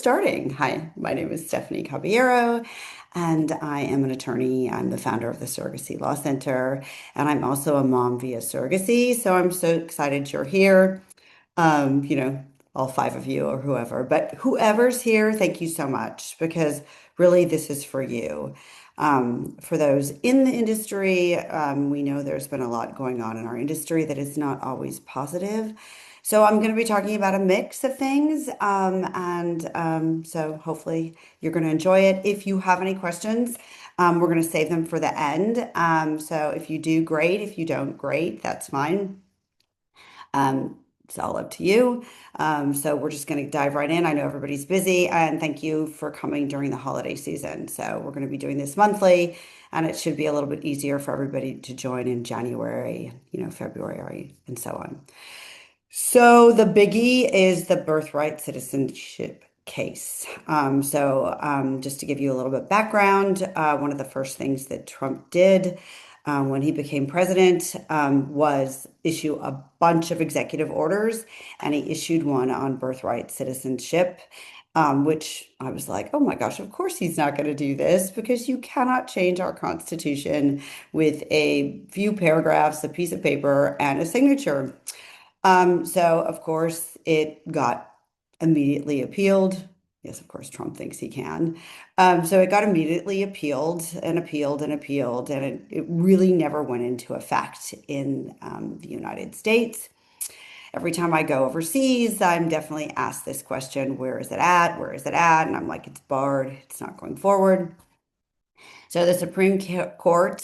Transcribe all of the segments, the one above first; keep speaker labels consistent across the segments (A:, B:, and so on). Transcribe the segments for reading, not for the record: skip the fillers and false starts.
A: starting. Hi, my name is Stephanie Caballero, and I am an attorney. I'm the founder of the Surrogacy Law Center, and I'm also a mom via surrogacy. So I'm so excited you're here. Um, you know, all five of you or whoever, but whoever's here, thank you so much because really this is for you. For those in the industry, we know there's been a lot going on in our industry that is not always positive. So I'm going to be talking about a mix of things, so hopefully you're going to enjoy it. If you have any questions, we're going to save them for the end. So if you do, great. If you don't, great. That's fine. It's all up to you. So we're just going to dive right in. I know everybody's busy, and thank you for coming during the holiday season. So we're going to be doing this monthly, and it should be a little bit easier for everybody to join in January, February, and so on. So the biggie is the birthright citizenship case. Just to give you a little bit background, one of the first things that Trump did when he became president was issue a bunch of executive orders, and he issued one on birthright citizenship. Which I was like, oh my gosh, of course he's not going to do this because you cannot change our Constitution with a few paragraphs, a piece of paper, and a signature. So of course it got immediately appealed. Yes, of course, Trump thinks he can. So it got immediately appealed and appealed and appealed, and it really never went into effect in the United States. Every time I go overseas, I'm definitely asked this question, where is it at? Where is it at? And I'm like, it's barred. It's not going forward. So the Supreme Court,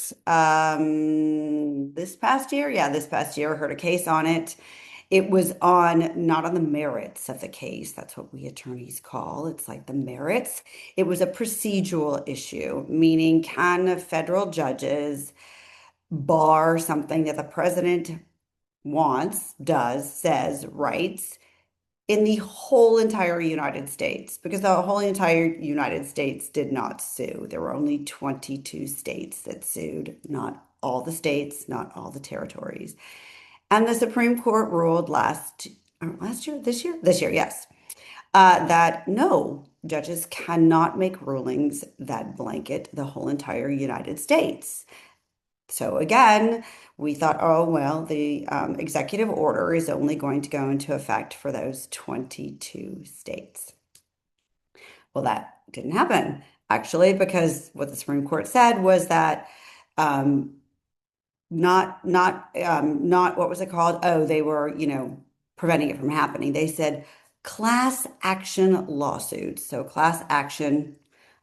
A: this past year, heard a case on it. It was on, not on the merits of the case. That's what we attorneys call. It's like the merits. It was a procedural issue, meaning can federal judges bar something that the president wants, does, says, writes in the whole entire United States, because the whole entire United States did not sue. There were only 22 states that sued, not all the states, not all the territories. And the Supreme Court ruled this year, yes, that no, judges cannot make rulings that blanket the whole entire United States. So again, we thought, oh, well, the executive order is only going to go into effect for those 22 states. Well, that didn't happen, actually, because what the Supreme Court said was that um, not what was it called? Oh, they were, preventing it from happening. They said class action lawsuits. So class action,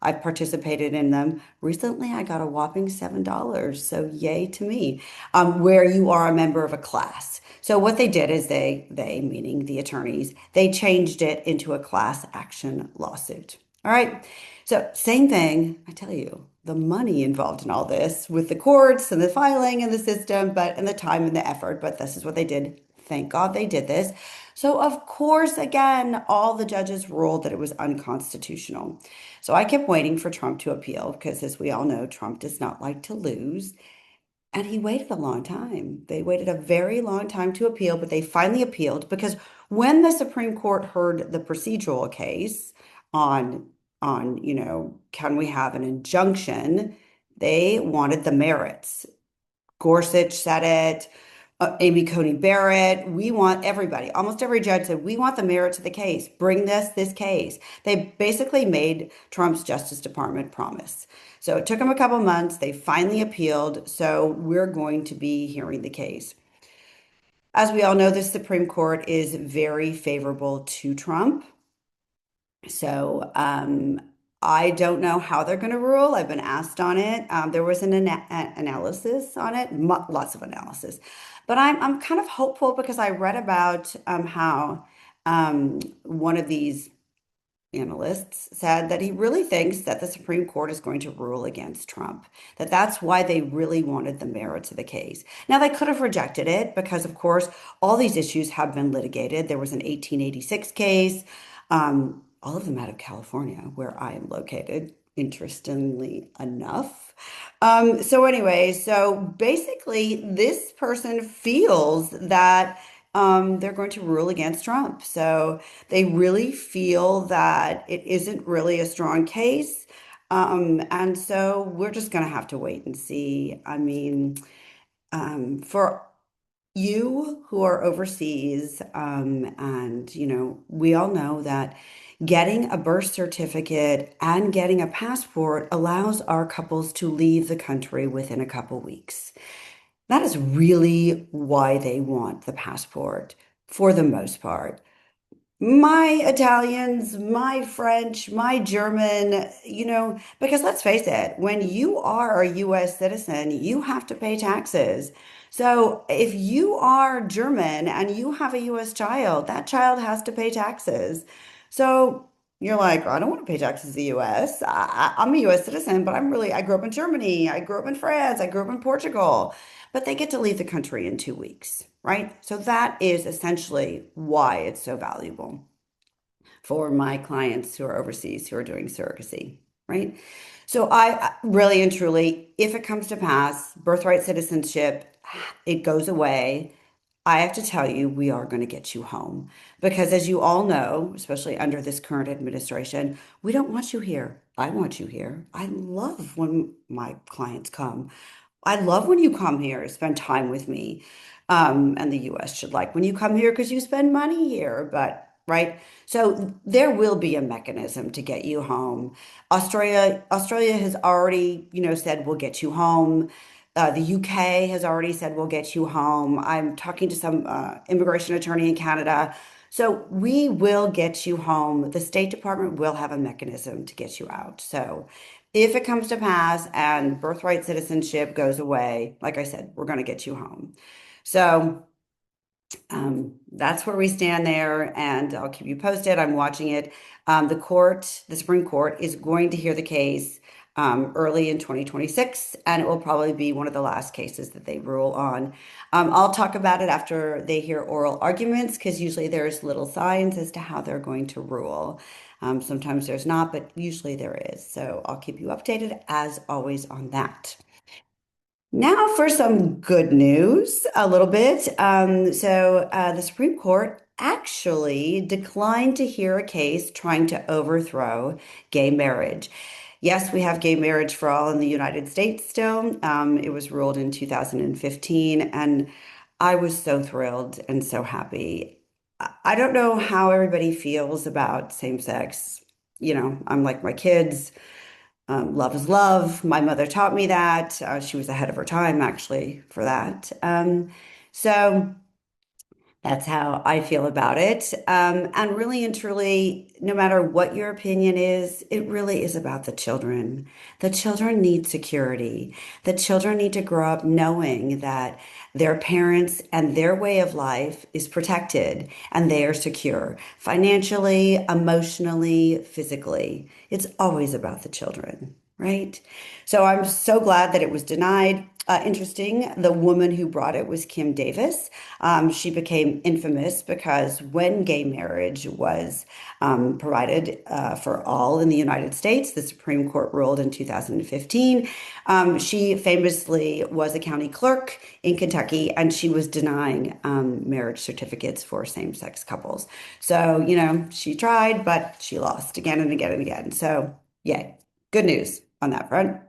A: I've participated in them. Recently, I got a whopping $7. So yay to me. Where you are a member of a class. So what they did is they, meaning the attorneys, they changed it into a class action lawsuit. All right. So same thing, I tell you, the money involved in all this with the courts and the filing and the system, and the time and the effort, but this is what they did. Thank God they did this. So of course, again, all the judges ruled that it was unconstitutional. So I kept waiting for Trump to appeal because as we all know, Trump does not like to lose. And he waited a long time. They waited a very long time to appeal, but they finally appealed because when the Supreme Court heard the procedural case on can we have an injunction? They wanted the merits. Gorsuch said it, Amy Coney Barrett, we want everybody, almost every judge said, we want the merits of the case. Bring this case. They basically made Trump's Justice Department promise. So it took them a couple months. They finally appealed. So we're going to be hearing the case. As we all know, the Supreme Court is very favorable to Trump. So I don't know how they're going to rule. I've been asked on it. There was an analysis on it, lots of analysis, but I'm kind of hopeful because I read about how one of these analysts said that he really thinks that the Supreme Court is going to rule against Trump, that that's why they really wanted the merits of the case. Now, they could have rejected it because, of course, all these issues have been litigated. There was an 1886 case, all of them out of California, where I am located, interestingly enough. So basically, this person feels that they're going to rule against Trump. So they really feel that it isn't really a strong case. And so we're just going to have to wait and see. I mean, for you who are overseas, and we all know that getting a birth certificate and getting a passport allows our couples to leave the country within a couple weeks. That is really why they want the passport for the most part. My Italians, my French, my German, because let's face it, when you are a US citizen, you have to pay taxes. So if you are German and you have a US child, that child has to pay taxes. So you're like, I don't want to pay taxes in the US. I'm a US citizen, but I grew up in Germany, I grew up in France, I grew up in Portugal, but they get to leave the country in 2 weeks, right? So that is essentially why it's so valuable for my clients who are overseas who are doing surrogacy, right? So I really and truly, if it comes to pass, birthright citizenship, it goes away. I have to tell you, we are going to get you home because, as you all know, especially under this current administration, we don't want you here. I want you here. I love when my clients come. I love when you come here, spend time with me. And the US should like when you come here because you spend money here. But right. So there will be a mechanism to get you home. Australia has already, said we'll get you home. The UK has already said we'll get you home. I'm talking to some immigration attorney in Canada. So we will get you home. The State Department will have a mechanism to get you out. So if it comes to pass and birthright citizenship goes away, like I said, we're going to get you home. So that's where we stand there, and I'll keep you posted. I'm watching it. The Supreme Court, is going to hear the case early in 2026, and it will probably be one of the last cases that they rule on. I'll talk about it after they hear oral arguments, because usually there's little signs as to how they're going to rule. Sometimes there's not, but usually there is. So I'll keep you updated as always on that. Now for some good news, a little bit. The Supreme Court actually declined to hear a case trying to overthrow gay marriage. Yes, we have gay marriage for all in the United States still. It was ruled in 2015, and I was so thrilled and so happy. I don't know how everybody feels about same sex. I'm like my kids. Love is love. My mother taught me that. She was ahead of her time, actually, for that. So that's how I feel about it. And really and truly, no matter what your opinion is, it really is about the children. The children need security. The children need to grow up knowing that their parents and their way of life is protected and they are secure financially, emotionally, physically. It's always about the children, right? So I'm so glad that it was denied. Interesting, the woman who brought it was Kim Davis. She became infamous because when gay marriage was provided for all in the United States, the Supreme Court ruled in 2015. She famously was a county clerk in Kentucky, and she was denying marriage certificates for same-sex couples. So, she tried, but she lost again and again and again. So, yay, good news on that front.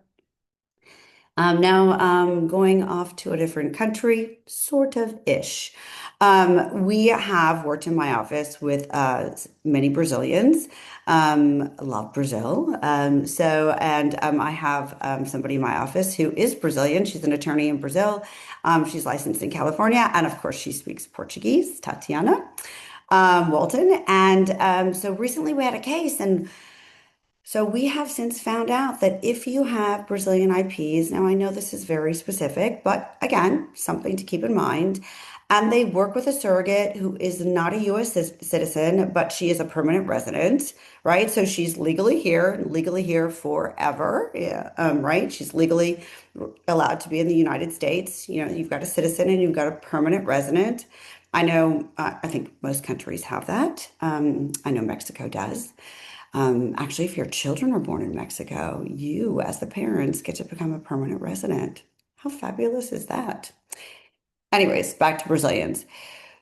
A: Now, going off to a different country, sort of ish. We have worked in my office with many Brazilians. Love Brazil. And I have somebody in my office who is Brazilian. She's an attorney in Brazil. She's licensed in California. And of course, she speaks Portuguese, Tatiana Walton. And so recently we had a case, and so we have since found out that if you have Brazilian IPs, now I know this is very specific, but again, something to keep in mind. And they work with a surrogate who is not a US citizen, but she is a permanent resident, right? So she's legally here forever, yeah, right? She's legally allowed to be in the United States. You've got a citizen and you've got a permanent resident. I know, I think most countries have that. I know Mexico does. Actually, if your children are born in Mexico, you, as the parents, get to become a permanent resident. How fabulous is that? Anyways, back to Brazilians.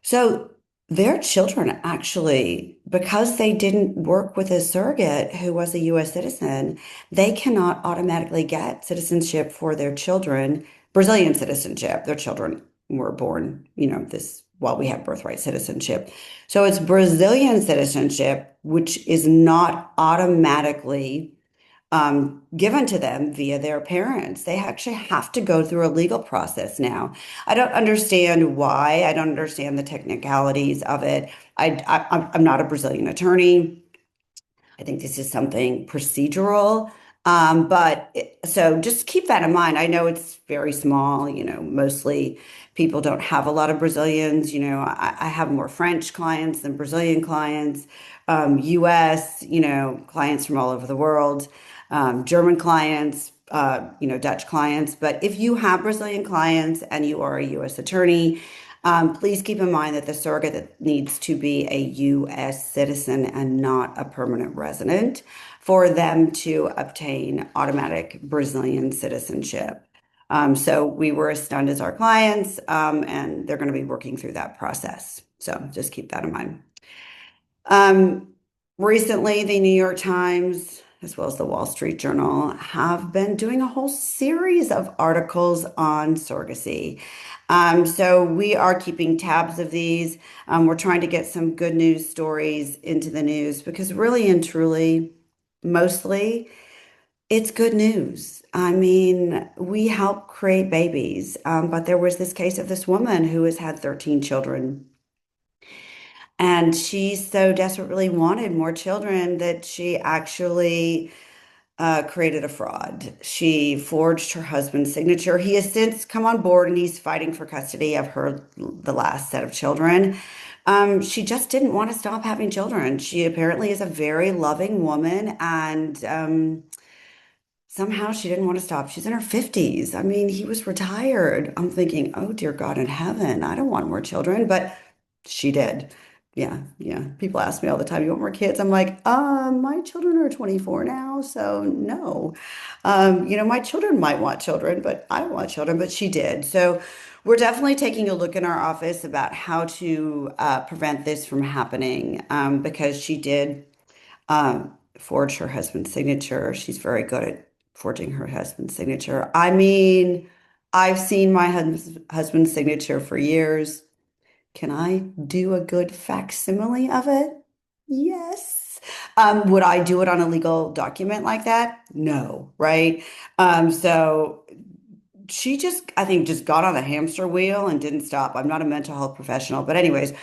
A: So their children actually, because they didn't work with a surrogate who was a US citizen, they cannot automatically get citizenship for their children, Brazilian citizenship. Their children were born, this while we have birthright citizenship. So it's Brazilian citizenship, which is not automatically given to them via their parents. They actually have to go through a legal process now. I don't understand why. I don't understand the technicalities of it. I'm not a Brazilian attorney. I think this is something procedural. So just keep that in mind. I know it's very small, mostly people don't have a lot of Brazilians. I have more French clients than Brazilian clients, US, clients from all over the world, German clients, Dutch clients. But if you have Brazilian clients and you are a US attorney, please keep in mind that the surrogate needs to be a U.S. citizen and not a permanent resident for them to obtain automatic Brazilian citizenship. So we were as stunned as our clients, and they're going to be working through that process. So just keep that in mind. Um, Recently, the New York Times, as well as the Wall Street Journal, have been doing a whole series of articles on surrogacy. So we are keeping tabs of these. We're trying to get some good news stories into the news because really and truly, mostly, it's good news. I mean, we help create babies, but there was this case of this woman who has had 13 children. And she so desperately wanted more children that she actually created a fraud. She forged her husband's signature. He has since come on board and he's fighting for custody of the last set of children. She just didn't want to stop having children. She apparently is a very loving woman and somehow she didn't want to stop. She's in her 50s. I mean, he was retired. I'm thinking, oh, dear God in heaven, I don't want more children, but she did. Yeah, yeah. People ask me all the time, you want more kids? I'm like, my children are 24 now, so no. My children might want children, but I don't want children, but she did. So we're definitely taking a look in our office about how to prevent this from happening because she did forge her husband's signature. She's very good at forging her husband's signature. I mean, I've seen my husband's signature for years. Can I do a good facsimile of it? Yes. Would I do it on a legal document like that? No, right? So she just, I think, just got on the hamster wheel and didn't stop. I'm not a mental health professional, but anyways,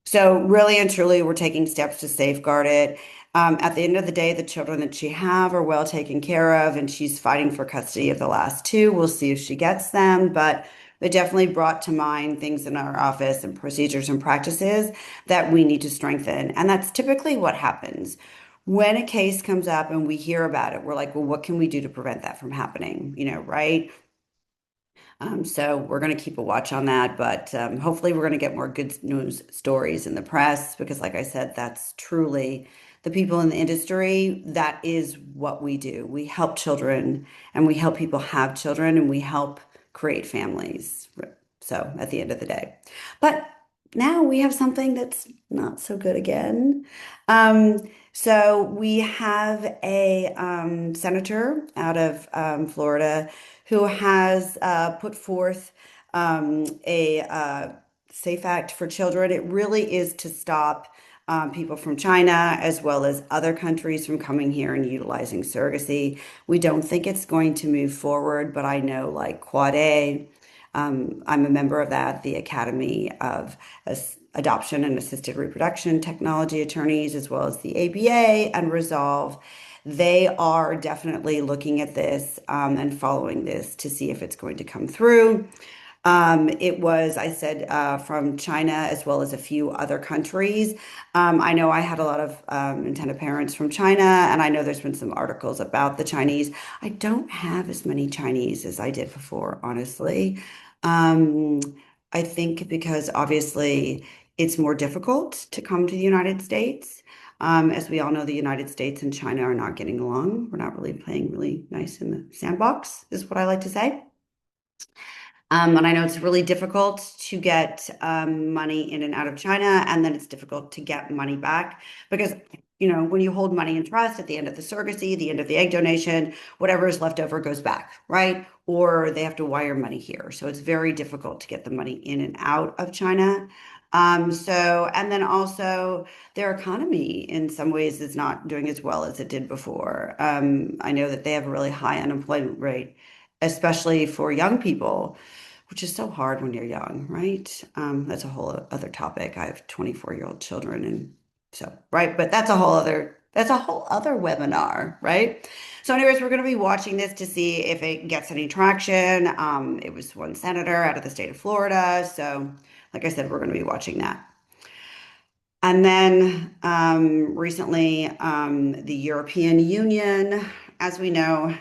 A: so really and truly, we're taking steps to safeguard it. At the end of the day, the children that she have are well taken care of, and she's fighting for custody of the last two. We'll see if she gets them, but they definitely brought to mind things in our office and procedures and practices that we need to strengthen. And that's typically what happens. When a case comes up and we hear about it, we're like, well, what can we do to prevent that from happening? Right? So we're going to keep a watch on that, but hopefully we're going to get more good news stories in the press because, like I said, that's truly the people in the industry. That is what we do. We help children and we help people have children and we help create families. So at the end of the day, but now we have something that's not so good again. So we have a senator out of Florida who has put forth a Safe Act for Children. It really is to stop people from China as well as other countries from coming here and utilizing surrogacy. We don't think it's going to move forward, but I know like Quad A, I'm a member of that, the Academy of Adoption and Assisted Reproduction Technology Attorneys, as well as the ABA and Resolve. They are definitely looking at this and following this to see if it's going to come through. It was, I said, from China as well as a few other countries. I know I had a lot of intended parents from China, and I know there's been some articles about the Chinese. I don't have as many Chinese as I did before, honestly. Um, I think because obviously it's more difficult to come to the United States. As we all know, the United States and China are not getting along. We're not really playing really nice in the sandbox, is what I like to say. And I know it's really difficult to get money in and out of China, and then it's difficult to get money back because, when you hold money in trust at the end of the surrogacy, the end of the egg donation, whatever is left over goes back, right? Or they have to wire money here. So it's very difficult to get the money in and out of China. And then also their economy in some ways is not doing as well as it did before. I know that they have a really high unemployment rate, especially for young people, which is so hard when you're young, right? That's a whole other topic. I have 24-year-old children, and so, right, but that's a whole other webinar, right? So anyways, we're going to be watching this to see if it gets any traction. It was one senator out of the state of Florida. So like I said, we're going to be watching that. And then recently, the European Union, as we know,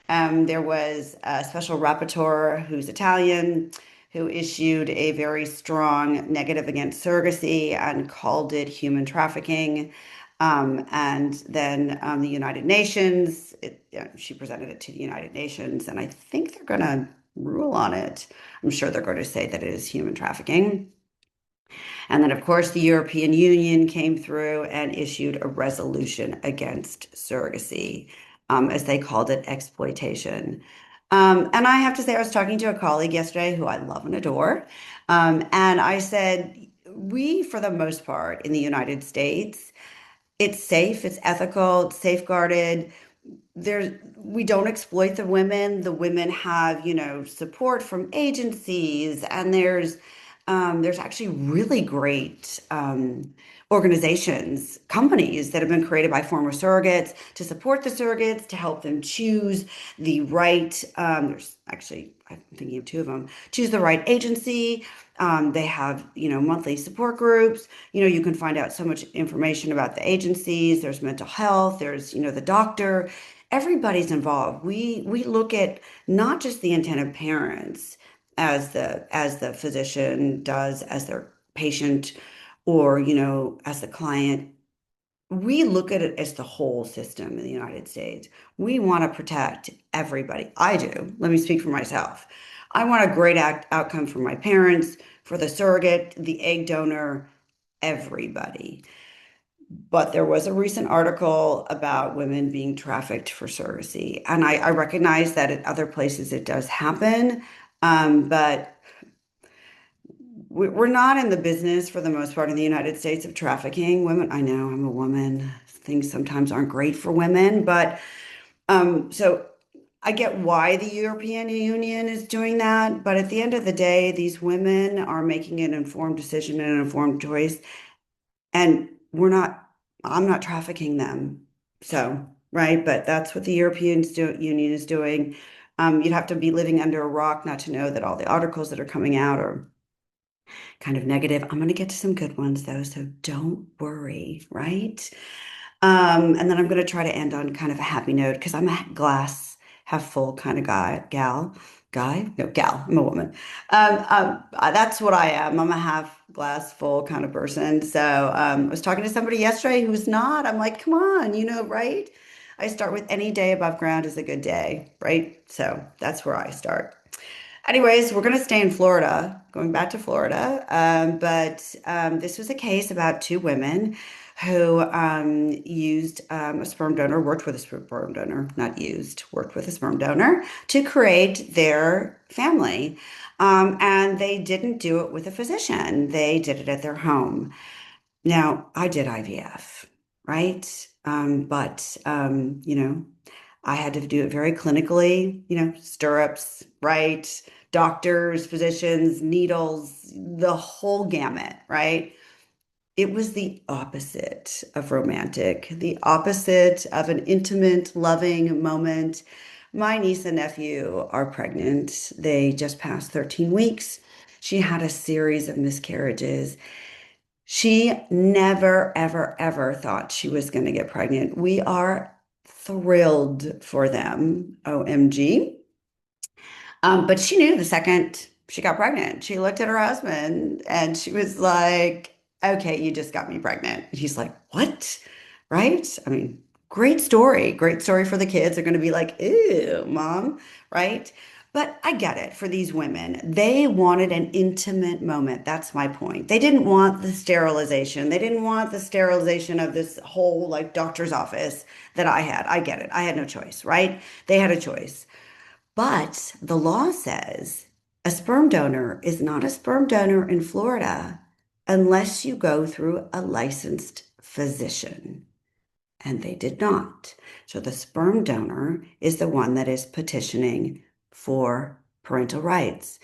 A: there was a special rapporteur who's Italian who issued a very strong negative against surrogacy and called it human trafficking. And then the United Nations, she presented it to the United Nations, and I think they're going to rule on it. I'm sure they're going to say that it is human trafficking. And then, of course, the European Union came through and issued a resolution against surrogacy, as they called it, exploitation. And I have to say, I was talking to a colleague yesterday who I love and adore. And I said, we, for the most part, in the United States, it's safe, it's ethical, it's safeguarded. We don't exploit the women have support from agencies, and there's actually really great organizations, companies that have been created by former surrogates to support the surrogates, to help them choose the right, there's actually, I'm thinking of two of them, choose the right agency. They have, monthly support groups. You can find out so much information about the agencies. There's mental health, there's, the doctor. Everybody's involved. We look at not just the intended parents as the physician does, as their patient, or as the client. We look at it as the whole system in the United States. We want to protect everybody. I do. Let me speak for myself. I want a great outcome for my parents, for the surrogate, the egg donor, everybody. But there was a recent article about women being trafficked for surrogacy. And I recognize that in other places it does happen. But we're not in the business for the most part in the United States of trafficking women. I know I'm a woman. Things sometimes aren't great for women, but so I get why the European Union is doing that. But at the end of the day, these women are making an informed decision and an informed choice, and I'm not trafficking them. So, right, but that's what the Union is doing. You'd have to be living under a rock not to know that all the articles that are coming out are kind of negative. I'm going to get to some good ones though, so don't worry, right? And then I'm going to try to end on kind of a happy note because I'm a glass half full kind of guy, no, gal, I'm a woman. That's what I am. I'm a half glass full kind of person. So I was talking to somebody yesterday who's not. I'm like, come on, right? I start with any day above ground is a good day, right? So that's where I start. Anyways, we're going to stay in Florida, going back to Florida. But this was a case about two women who used a sperm donor, worked with a sperm donor, not used, worked with a sperm donor to create their family. And they didn't do it with a physician, they did it at their home. Now, I did IVF, right? But I had to do it very clinically, stirrups, right? Doctors, physicians, needles, the whole gamut, right? It was the opposite of romantic, the opposite of an intimate, loving moment. My niece and nephew are pregnant. They just passed 13 weeks. She had a series of miscarriages. She never, ever, ever thought she was going to get pregnant. We are thrilled for them. OMG. But she knew the second she got pregnant. She looked at her husband and she was like, okay, you just got me pregnant. And he's like, what? Right? I mean, great story. Great story for the kids. They're going to be like, ew, mom. Right? But I get it for these women. They wanted an intimate moment. That's my point. They didn't want the sterilization. They didn't want the sterilization of this whole like doctor's office that I had. I get it. I had no choice, right? They had a choice. But the law says a sperm donor is not a sperm donor in Florida unless you go through a licensed physician. And they did not. So the sperm donor is the one that is petitioning for parental rights.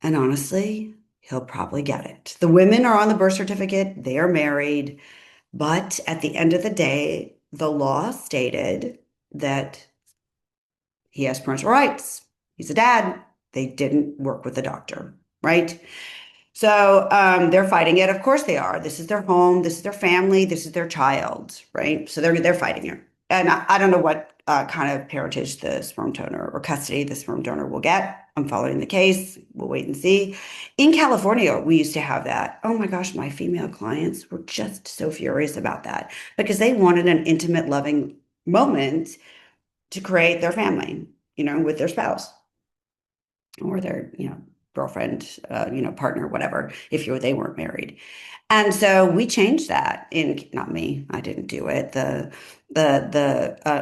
A: And honestly, he'll probably get it. The women are on the birth certificate, they are married, but at the end of the day, the law stated that he has parental rights. He's a dad. They didn't work with the doctor, right? So they're fighting it. Of course they are. This is their home. This is their family. This is their child, right? So they're fighting it. And I don't know what kind of parentage the sperm donor or custody the sperm donor will get. I'm following the case. We'll wait and see. In California, we used to have that. Oh my gosh, my female clients were just so furious about that because they wanted an intimate, loving moment to create their family, with their spouse or their, girlfriend, partner, whatever, if they weren't married. And so we changed that not me, I didn't do it. The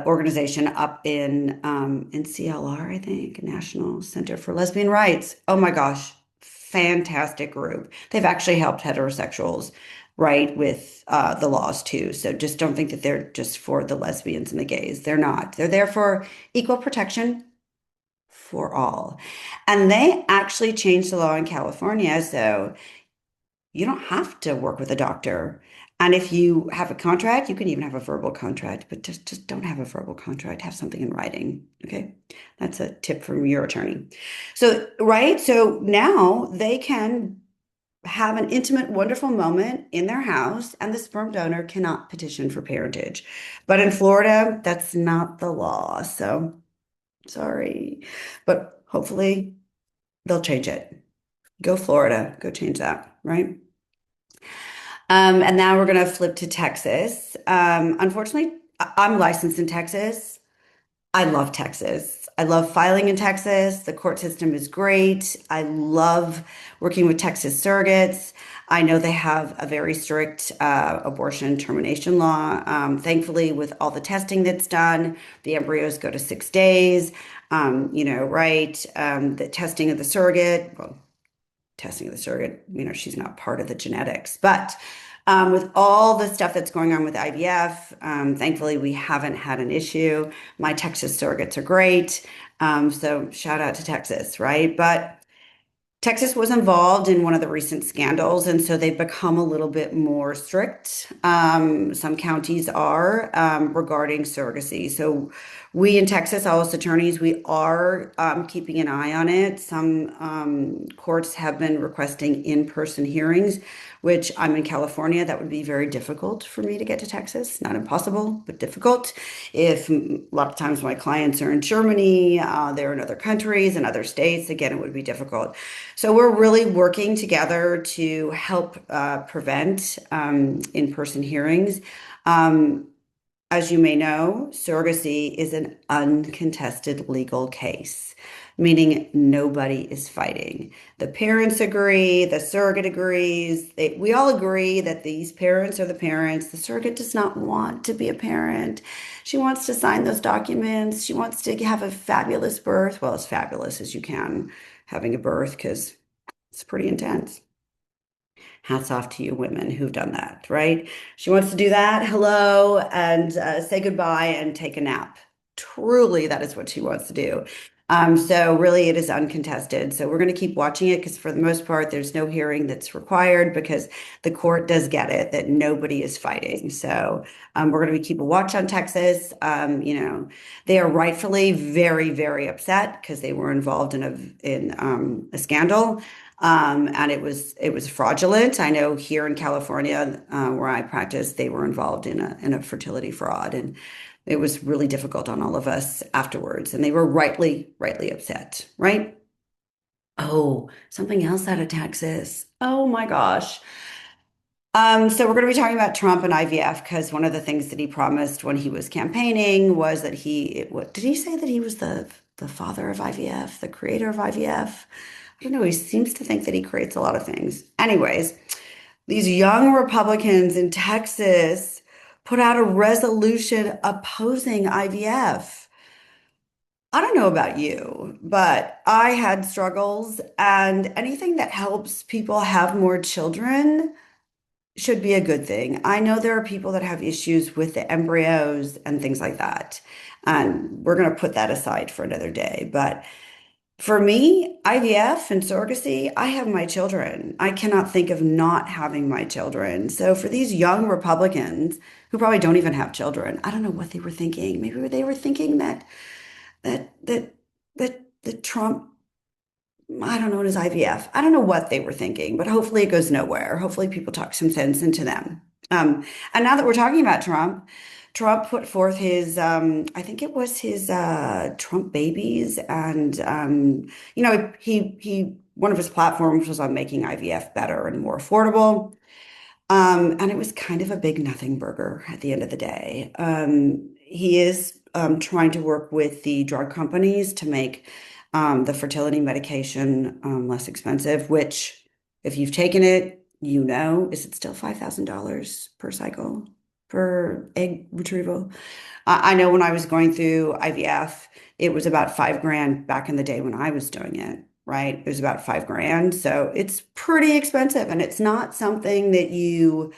A: organization up in CLR, I think, National Center for Lesbian Rights. Oh my gosh, fantastic group. They've actually helped heterosexuals, right, with the laws too. So just don't think that they're just for the lesbians and the gays. They're not. They're there for equal protection for all. And they actually changed the law in California, so you don't have to work with a doctor. And if you have a contract, you can even have a verbal contract, but just don't have a verbal contract. Have something in writing. Okay. That's a tip from your attorney. So, right. So now they can have an intimate, wonderful moment in their house, and the sperm donor cannot petition for parentage. But in Florida, that's not the law. So sorry. But hopefully they'll change it. Go Florida. Go change that, right? And now we're going to flip to Texas. Unfortunately, I'm licensed in Texas. I love Texas. I love filing in Texas. The court system is great. I love working with Texas surrogates. I know they have a very strict abortion termination law. Thankfully, with all the testing that's done, the embryos go to 6 days. Right? The testing of the surrogate, well, testing of the surrogate, she's not part of the genetics. But with all the stuff that's going on with IVF, thankfully we haven't had an issue. My Texas surrogates are great. So shout out to Texas, right? But Texas was involved in one of the recent scandals, and so they've become a little bit more strict. Some counties are regarding surrogacy. So we in Texas, all us attorneys, we are keeping an eye on it. Some courts have been requesting in-person hearings, which I'm in California. That would be very difficult for me to get to Texas. Not impossible, but difficult. If a lot of times my clients are in Germany, they're in other countries and other states, again, it would be difficult. So we're really working together to help prevent in-person hearings. As you may know, surrogacy is an uncontested legal case, meaning nobody is fighting. The parents agree, the surrogate agrees. We all agree that these parents are the parents. The surrogate does not want to be a parent. She wants to sign those documents. She wants to have a fabulous birth. Well, as fabulous as you can having a birth because it's pretty intense. Hats off to you women who've done that, right? She wants to do that, hello, and say goodbye and take a nap. Truly, that is what she wants to do. So really, it is uncontested. So we're going to keep watching it because for the most part, there's no hearing that's required because the court does get it that nobody is fighting. So we're going to keep a watch on Texas. They are rightfully very, very upset because they were involved in a scandal. And it was fraudulent. I know here in California, where I practice, they were involved in a fertility fraud, and it was really difficult on all of us afterwards. And they were rightly upset, right? Oh, something else out of Texas. Oh my gosh. So we're going to be talking about Trump and IVF because one of the things that he promised when he was campaigning was that what did he say that he was the the father of IVF, the creator of IVF. I don't know. He seems to think that he creates a lot of things. Anyways, these young Republicans in Texas put out a resolution opposing IVF. I don't know about you, but I had struggles, and anything that helps people have more children should be a good thing. I know there are people that have issues with the embryos and things like that. And we're going to put that aside for another day. But for me, IVF and surrogacy, I have my children. I cannot think of not having my children. So for these young Republicans who probably don't even have children, I don't know what they were thinking. Maybe they were thinking that that that Trump, I don't know, what is IVF. I don't know what they were thinking, but hopefully it goes nowhere. Hopefully people talk some sense into them. And now that we're talking about Trump, Trump put forth his, I think it was his Trump babies, and one of his platforms was on making IVF better and more affordable. And it was kind of a big nothing burger at the end of the day. He is trying to work with the drug companies to make the fertility medication less expensive, which, if you've taken it, is it still $5,000 per cycle for egg retrieval? I know when I was going through IVF, it was about 5 grand back in the day when I was doing it, right? It was about 5 grand. So it's pretty expensive, and it's not something that you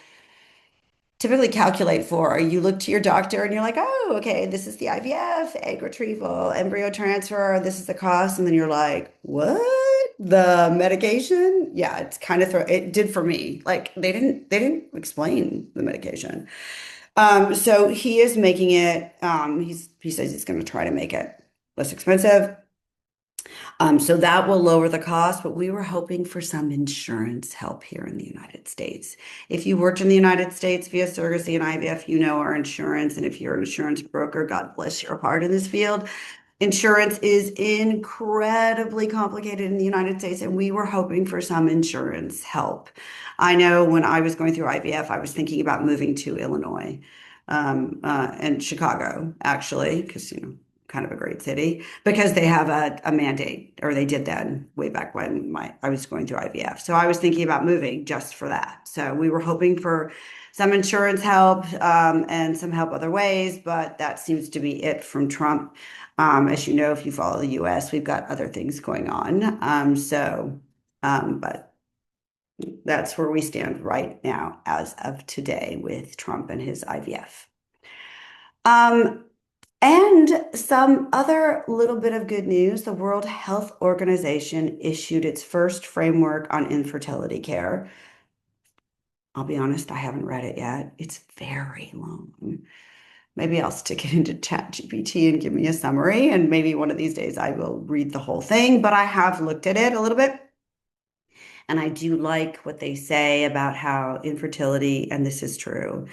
A: typically calculate for. You look to your doctor and you're like, oh, okay, this is the IVF, egg retrieval, embryo transfer, this is the cost. And then you're like, what? The medication? Yeah, it's kind of it did for me. Like they didn't explain the medication. So he is making it, he says he's going to try to make it less expensive. So that will lower the cost, but we were hoping for some insurance help here in the United States. If you worked in the United States via surrogacy and IVF, you know our insurance. And if you're an insurance broker, God bless your heart in this field. Insurance is incredibly complicated in the United States, and we were hoping for some insurance help. I know when I was going through IVF, I was thinking about moving to Illinois, and Chicago, actually, because, kind of a great city, because they have a mandate, or they did then way back when I was going through IVF. So I was thinking about moving just for that. So we were hoping for some insurance help, and some help other ways, but that seems to be it from Trump. As you know, if you follow the US, we've got other things going on. But that's where we stand right now as of today with Trump and his IVF. And some other little bit of good news, the World Health Organization issued its first framework on infertility care. I'll be honest, I haven't read it yet. It's very long. Maybe I'll stick it into ChatGPT and give me a summary, and maybe one of these days I will read the whole thing, but I have looked at it a little bit. And I do like what they say about how infertility, and this is true,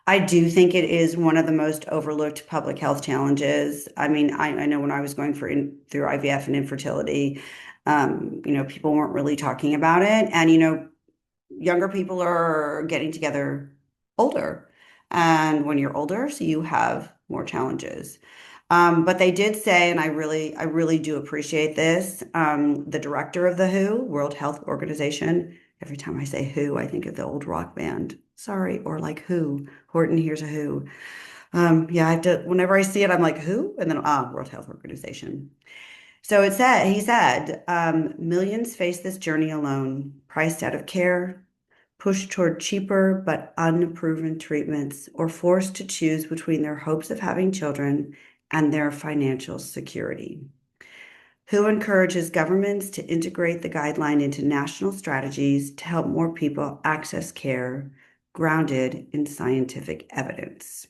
A: I do think it is one of the most overlooked public health challenges. I mean, I know when I was going through IVF and infertility, people weren't really talking about it. And, younger people are getting together older. And when you're older, so you have more challenges. But they did say, and I really do appreciate this, the director of the WHO, World Health Organization. Every time I say WHO, I think of the old rock band. Sorry, or like Who. Horton, here's a Who. Yeah, I have to, whenever I see it, I'm like, who? And then, World Health Organization. So he said, millions face this journey alone, priced out of care, pushed toward cheaper but unproven treatments, or forced to choose between their hopes of having children and their financial security. WHO encourages governments to integrate the guideline into national strategies to help more people access care grounded in scientific evidence.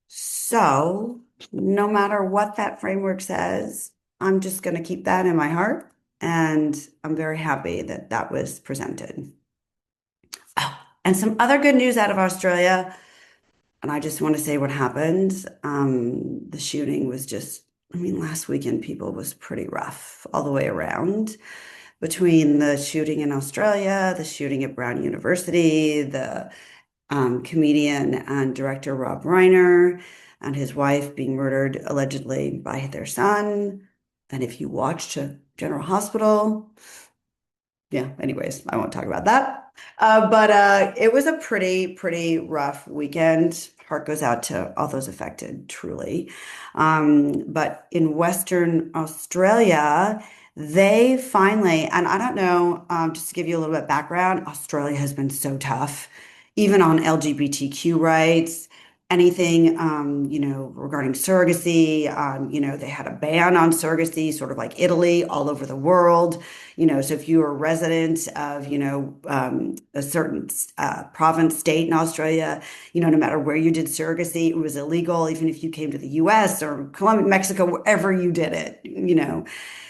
A: So, no matter what that framework says, I'm just going to keep that in my heart, and I'm very happy that that was presented. Oh, and some other good news out of Australia, and I just want to say what happened. The shooting was just, I mean, last weekend, people was pretty rough all the way around. Between the shooting in Australia, the shooting at Brown University, the comedian and director Rob Reiner, and his wife being murdered allegedly by their son. And if you watched General Hospital, yeah, anyways, I won't talk about that. But it was a pretty rough weekend. Heart goes out to all those affected, truly. But in Western Australia, they finally, and I don't know, just to give you a little bit of background, Australia has been so tough, even on LGBTQ rights, anything, regarding surrogacy. They had a ban on surrogacy, sort of like Italy, all over the world. So if you were a resident of, a certain province, state in Australia, no matter where you did surrogacy, it was illegal, even if you came to the US or Colombia, Mexico, wherever you did it.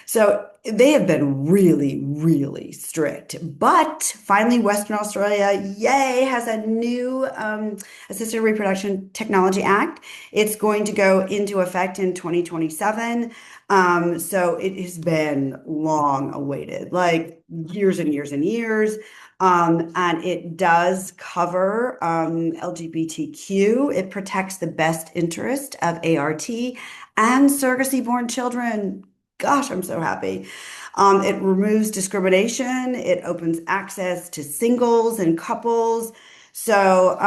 A: So they have been really strict. But finally, Western Australia, yay, has a new Assisted Reproduction Technology Act. It's going to go into effect in 2027. So it has been long awaited, like years and years and years. And it does cover LGBTQ. It protects the best interest of ART and surrogacy born children. Gosh, I'm so happy. It removes discrimination. It opens access to singles and couples. So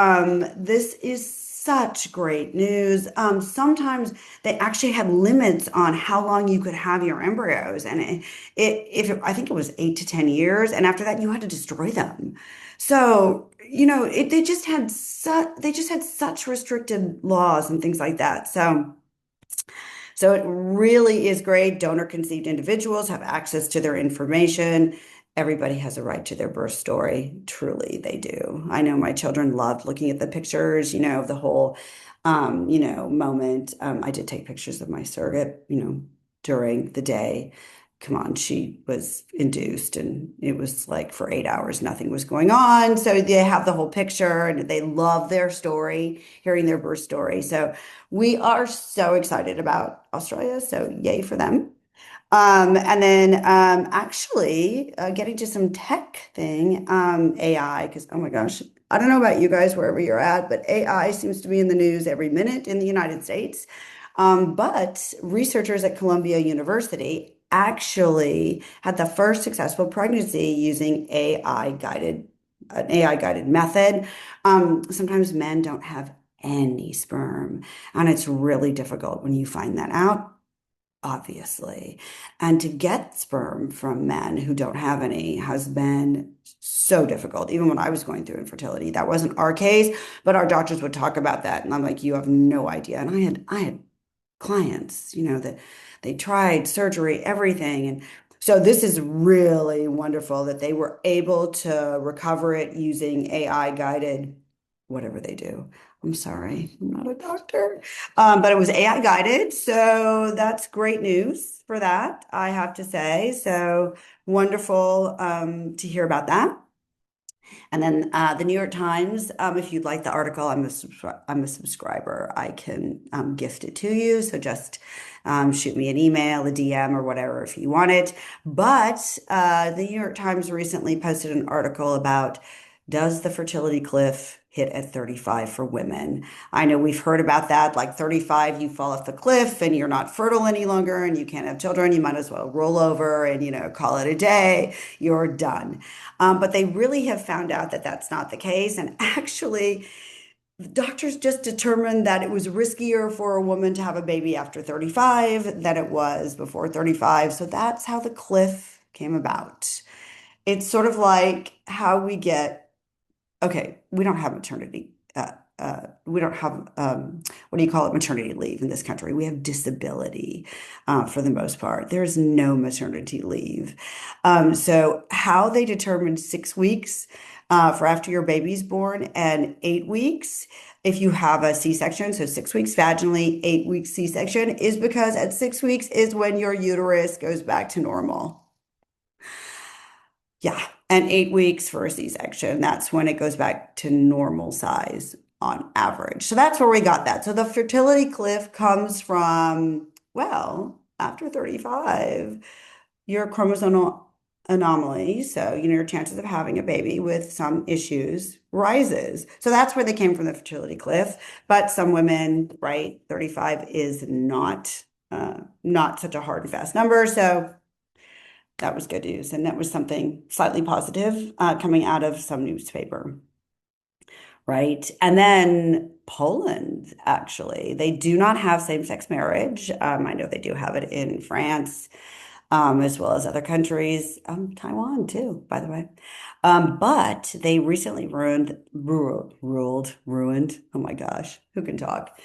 A: this is such great news. Sometimes they actually had limits on how long you could have your embryos, and I think it was 8 to 10 years, and after that you had to destroy them. So they just had such restricted laws and things like that. So it really is great. Donor conceived individuals have access to their information. Everybody has a right to their birth story. Truly, they do. I know my children loved looking at the pictures, of the whole, moment. I did take pictures of my surrogate, during the day. Come on, she was induced, and it was like for 8 hours, nothing was going on. So they have the whole picture, and they love their story, hearing their birth story. So we are so excited about Australia. So yay for them. And then actually getting to some tech thing, AI, because oh my gosh, I don't know about you guys wherever you're at, but AI seems to be in the news every minute in the United States. But researchers at Columbia University actually had the first successful pregnancy using an AI guided method. Sometimes men don't have any sperm, and it's really difficult when you find that out, obviously. And to get sperm from men who don't have any has been so difficult. Even when I was going through infertility, that wasn't our case, but our doctors would talk about that. And I'm like, you have no idea. And I had clients, that they tried surgery, everything. And so this is really wonderful that they were able to recover it using AI guided whatever they do. I'm sorry, I'm not a doctor. But it was AI guided. So that's great news for that, I have to say. So wonderful to hear about that. And then the New York Times, if you'd like the article, I'm a subscriber. I can gift it to you. So just shoot me an email, a DM, or whatever if you want it. But the New York Times recently posted an article about, does the fertility cliff hit at 35 for women? I know we've heard about that, like 35, you fall off the cliff and you're not fertile any longer and you can't have children. You might as well roll over and, call it a day. You're done. But they really have found out that that's not the case. And actually, doctors just determined that it was riskier for a woman to have a baby after 35 than it was before 35. So that's how the cliff came about. It's sort of like how we get, okay, we don't have maternity. We don't have, what do you call it, maternity leave in this country. We have disability for the most part. There's no maternity leave. So how they determined 6 weeks for after your baby's born and 8 weeks if you have a C-section, so 6 weeks vaginally, 8 weeks C-section, is because at 6 weeks is when your uterus goes back to normal. Yeah, and 8 weeks for a C-section. That's when it goes back to normal size on average. So that's where we got that. So the fertility cliff comes from, well, after 35, your chromosomal anomaly. So, your chances of having a baby with some issues rises. So that's where they came from, the fertility cliff. But some women, right, 35 is not such a hard and fast number. So that was good news. And that was something slightly positive coming out of some newspaper. Right. And then Poland, actually, they do not have same-sex marriage. I know they do have it in France, as well as other countries, Taiwan too, by the way. But they recently ruined. Oh my gosh, who can talk?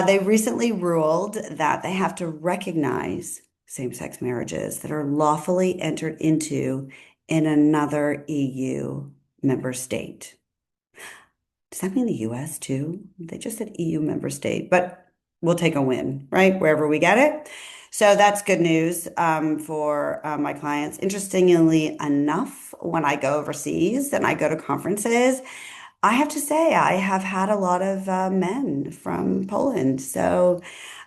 A: They recently ruled that they have to recognize same-sex marriages that are lawfully entered into in another EU member state. Does that mean the US too? They just said EU member state, but we'll take a win, right? Wherever we get it. So that's good news for my clients. Interestingly enough, when I go overseas and I go to conferences, I have to say I have had a lot of men from Poland. So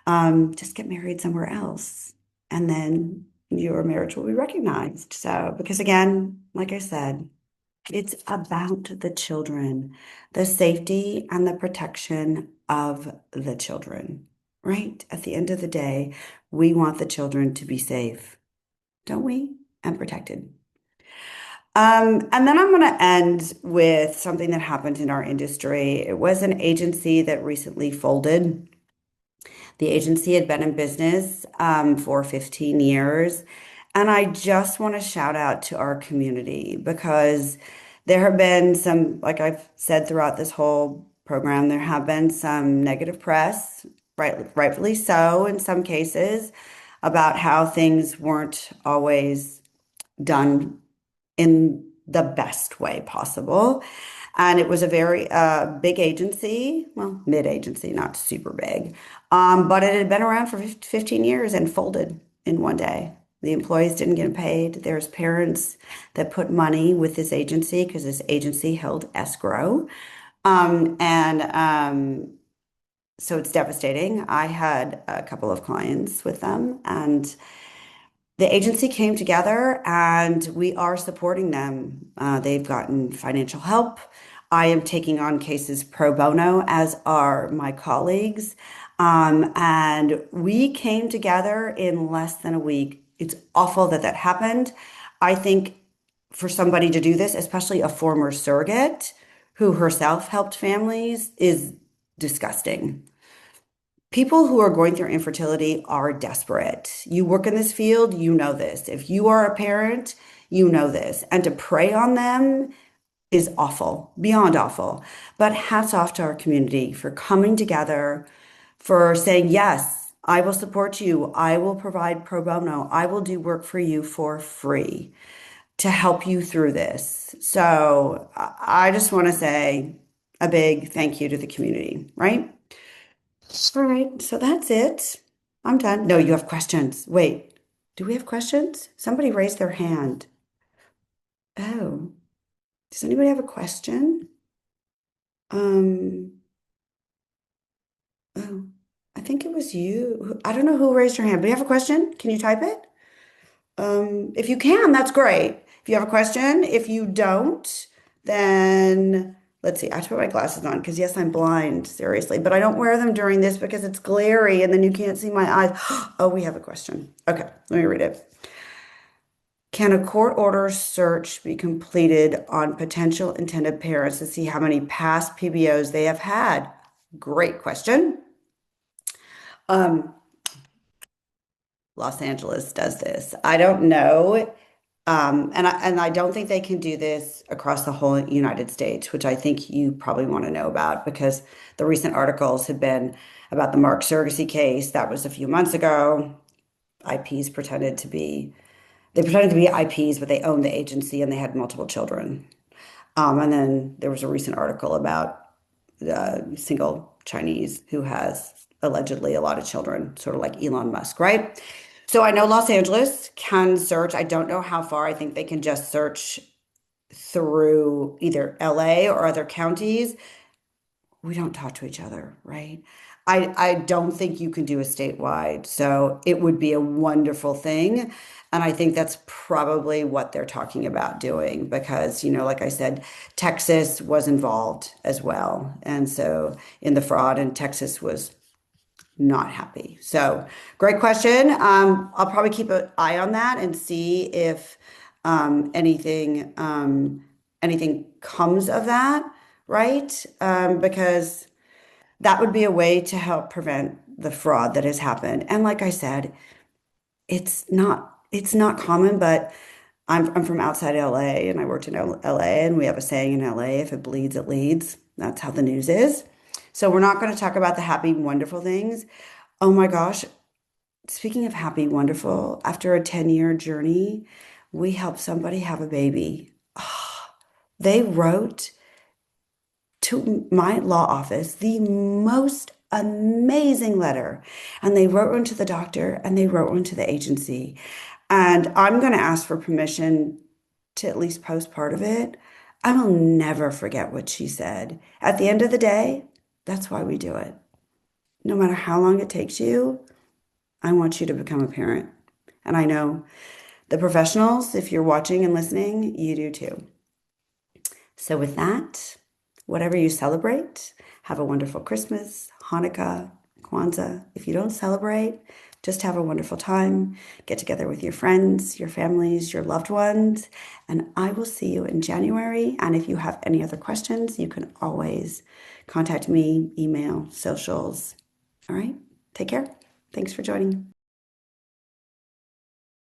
A: just get married somewhere else, and then your marriage will be recognized. So, because again, like I said, it's about the children, the safety and the protection of the children, right? At the end of the day, we want the children to be safe, don't we? And protected. And then I'm going to end with something that happened in our industry. It was an agency that recently folded. The agency had been in business for 15 years. And I just want to shout out to our community because there have been some, like I've said throughout this whole program, there have been some negative press, rightfully so in some cases, about how things weren't always done in the best way possible. And it was a very big agency, well, mid agency, not super big, but it had been around for 15 years and folded in one day. The employees didn't get paid. There's parents that put money with this agency because this agency held escrow. And so it's devastating. I had a couple of clients with them, and the agency came together and we are supporting them. They've gotten financial help. I am taking on cases pro bono, as are my colleagues. And we came together in less than a week. It's awful that that happened. I think for somebody to do this, especially a former surrogate who herself helped families, is disgusting. People who are going through infertility are desperate. You work in this field, you know this. If you are a parent, you know this. And to prey on them is awful, beyond awful. But hats off to our community for coming together, for saying, yes, I will support you. I will provide pro bono. I will do work for you for free to help you through this. So I just want to say a big thank you to the community, right? All right, so that's it. I'm done. No, you have questions. Wait, do we have questions? Somebody raised their hand. Oh, does anybody have a question? Um, oh, I think it was you. I don't know who raised your hand, but you have a question? Can you type it? If you can, that's great. If you have a question, if you don't, then let's see. I have to put my glasses on because yes, I'm blind, seriously, but I don't wear them during this because it's glary and then you can't see my eyes. Oh, we have a question. Okay, let me read it. Can a court order search be completed on potential intended parents to see how many past PBOs they have had? Great question. Um, Los Angeles does this. I don't know. And I don't think they can do this across the whole United States, which I think you probably want to know about because the recent articles have been about the Mark surrogacy case. That was a few months ago. IPs pretended to be IPs, but they owned the agency and they had multiple children. And then there was a recent article about the single Chinese who has allegedly a lot of children, sort of like Elon Musk, right? So I know Los Angeles can search. I don't know how far. I think they can just search through either LA or other counties. We don't talk to each other, right? I don't think you can do a statewide, so it would be a wonderful thing. And I think that's probably what they're talking about doing because, like I said, Texas was involved as well. And so in the fraud, and Texas was not happy. So great question. I'll probably keep an eye on that and see if anything comes of that, right? Because that would be a way to help prevent the fraud that has happened. And like I said, it's not common, but I'm from outside LA and I worked in LA and we have a saying in LA, if it bleeds, it leads. That's how the news is. So we're not going to talk about the happy, wonderful things. Oh my gosh, speaking of happy, wonderful, after a 10-year journey, we helped somebody have a baby. They wrote to my law office the most amazing letter. And they wrote one to the doctor and they wrote one to the agency. And I'm going to ask for permission to at least post part of it. I will never forget what she said. At the end of the day, that's why we do it. No matter how long it takes you, I want you to become a parent. And I know the professionals, if you're watching and listening, you do too. So, with that, whatever you celebrate, have a wonderful Christmas, Hanukkah, Kwanzaa. If you don't celebrate, just have a wonderful time. Get together with your friends, your families, your loved ones, and I will see you in January. And if you have any other questions, you can always contact me, email, socials. All right, take care. Thanks for joining.